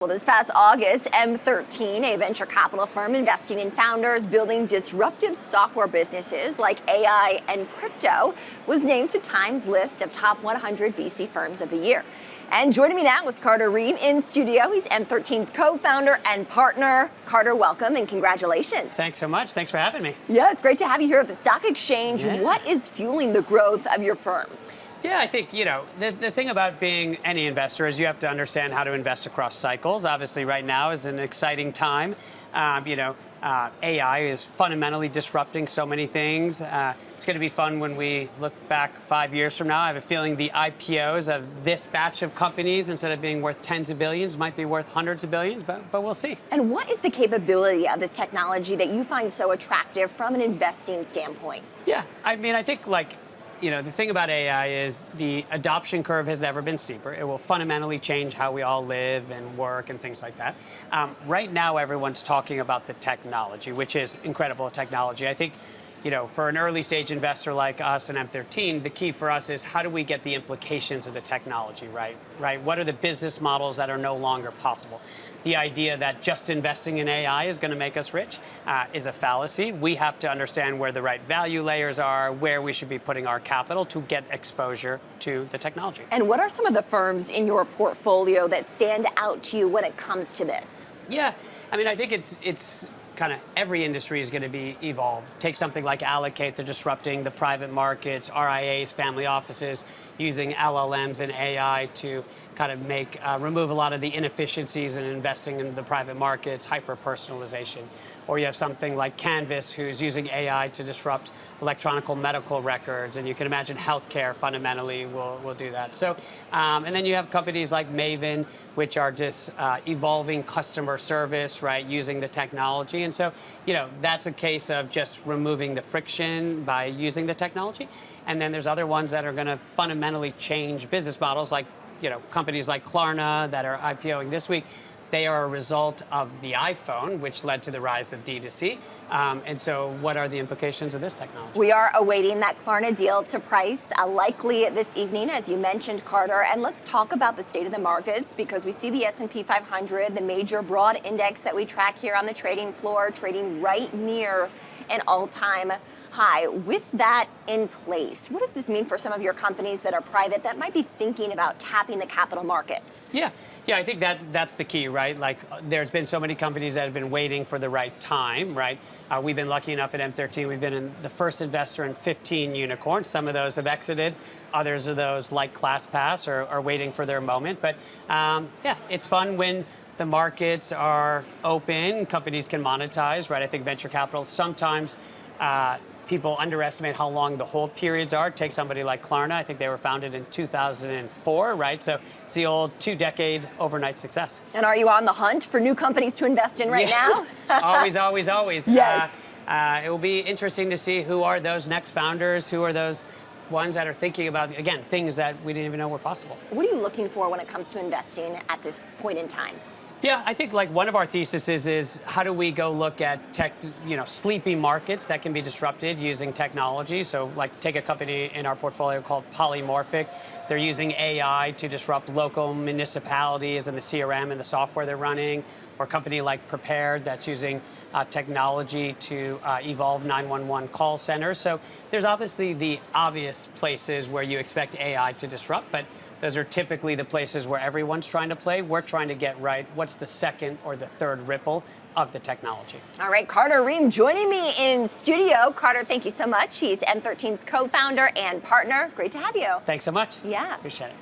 Well, this past August, M13, a venture capital firm investing in founders building disruptive software businesses like AI and crypto, was named to Time's list of top 100 VC firms of the year. And joining me now is Carter Ream in studio. He's M13's co-founder and partner. Carter, welcome and congratulations. Thanks so much. Thanks for having me. Yeah, it's great to have you here at the stock exchange. Yeah. What is fueling the growth of your firm? Yeah, I think, the thing about being any investor is you have to understand how to invest across cycles. Obviously, right now is an exciting time. AI is fundamentally disrupting so many things. It's going to be fun when we look back 5 years from now. I have a feeling the IPOs of this batch of companies, instead of being worth tens of billions, might be worth hundreds of billions, but we'll see. And what is the capability of this technology that you find so attractive from an investing standpoint? Yeah, I mean, I think the thing about AI is the adoption curve has never been steeper. It will fundamentally change how we all live and work and things like that. Right now, everyone's talking about the technology, which is incredible technology. I think, for an early stage investor like us and M13, the key for us is how do we get the implications of the technology right? What are the business models that are no longer possible? The idea that just investing in AI is going to make us rich is a fallacy. We have to understand where the right value layers are, where we should be putting our capital to get exposure to the technology. And what are some of the firms in your portfolio that stand out to you when it comes to this? Yeah, I mean, I think it's kind of every industry is going to be evolved. Take something like Allocate, they're disrupting the private markets, RIAs, family offices, using LLMs and AI to kind of remove a lot of the inefficiencies in investing in the private markets, hyper-personalization. Or you have something like Canvas, who's using AI to disrupt electronic medical records, and you can imagine healthcare fundamentally will do that. So, and then you have companies like Maven, which are just evolving customer service, right, using the technology. And so, that's a case of just removing the friction by using the technology. And then there's other ones that are going to fundamentally change business models, like companies like Klarna that are IPOing this week. They are a result of the iPhone, which led to the rise of D2C. And so what are the implications of this technology? We are awaiting that Klarna deal to price, likely this evening, as you mentioned, Carter. And let's talk about the state of the markets, because we see the S&P 500, the major broad index that we track here on the trading floor, trading right near an all-time high. With that in place, what does this mean for some of your companies that are private that might be thinking about tapping the capital markets? Yeah, I think that's the key, right? Like, there's been so many companies that have been waiting for the right time, right? We've been lucky enough at M13. We've been the first investor in 15 unicorns. Some of those have exited. Others of those, like ClassPass, are waiting for their moment. But yeah, it's fun when the markets are open, companies can monetize, right? I think venture capital sometimes people underestimate how long the hold periods are. Take somebody like Klarna. I think they were founded in 2004, right? So it's the old 2-decade overnight success. And are you on the hunt for new companies to invest in right now? Always, always, always. Yes. It will be interesting to see who are those next founders, who are those ones that are thinking about, again, things that we didn't even know were possible. What are you looking for when it comes to investing at this point in time? Yeah, I think one of our theses is how do we go look at sleepy markets that can be disrupted using technology. So take a company in our portfolio called Polymorphic. They're using AI to disrupt local municipalities and the CRM and the software they're running. Or a company like Prepared that's using technology to evolve 911 call centers. So there's obviously the obvious places where you expect AI to disrupt, but those are typically the places where everyone's trying to play. We're trying to get right what's the second or the third ripple of the technology. All right, Carter Ream joining me in studio. Carter, thank you so much. He's M13's co-founder and partner. Great to have you. Thanks so much. Yeah. Appreciate it.